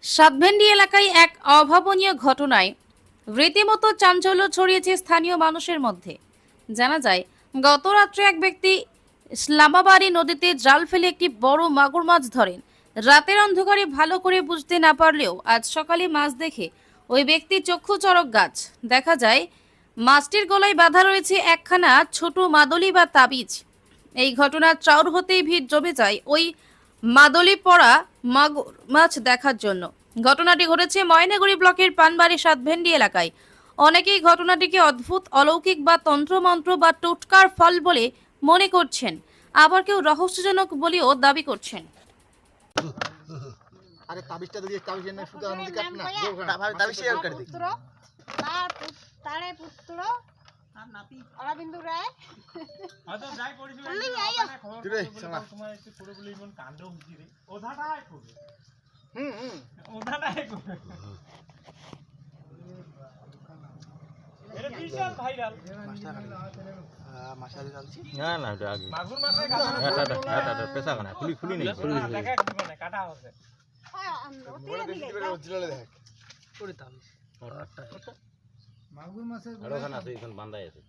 সাতভেন্ডি এলাকায় এক অভাবনীয় ঘটনায় রীতিমতো চাঞ্চল্য ছড়িয়েছে স্থানীয় মানুষের মধ্যে। জানা যায়, গত রাত্রে এক ব্যক্তি ইসলামাবাড়ি নদীতে জাল ফেলে একটি বড় মাগুর মাছ ধরেন। রাতের অন্ধকারে ভালো করে বুঝতে না পারলেও আজ সকালে মাছ দেখে ওই ব্যক্তি চক্ষু চড়ক গাছ। দেখা যায় মাছটির গলায় বাঁধা রয়েছে একখানা ছোট মাদলি বা তাবিজ। এই ঘটনার চাউর হতেই ভিড় জমে যায় ওই মাদলি পড়া মাগুর মাছ দেখার জন্য। ঘটনাটি ঘটেছে ময়নাগুড়ি ব্লকের পানবাড়ি সাতভেন্ডি এলাকায়। অনেকেই ঘটনাটিকে অদ্ভুত, অলৌকিক বা তন্ত্রমন্ত্র বা টোটকার ফল বলে মনে করছেন, আবার কেউ রহস্যজনক বলেও দাবি করছেন। अरे ताबिजটা দিয়ে তাবিজের না সুতা নদী কাট না তাবিজ শেয়ার করে দিই। পুত্র তার তারে পুত্র আর নাতি অরবিন্দু রায় হয়তো যাই করেছিল আমি আইও দিরে শোনা তোমার একটু পুরো বলে ইমন কাণ্ড হচ্ছে রে ওধাটাই করবে হুম ওধাটাই করবে এটা বিশাল ভাইরাল মাশাআল্লাহ চলছি না না এটা আগে মাগুর মাছে এটা পেশা কানা খুলি নেই দেখা জীবনে কাটা আছে বড় দেখতে পারে অরিজিনাল দেখ মাগুর মাছের আর ওখানে আছে এখন বান্ধাই আছে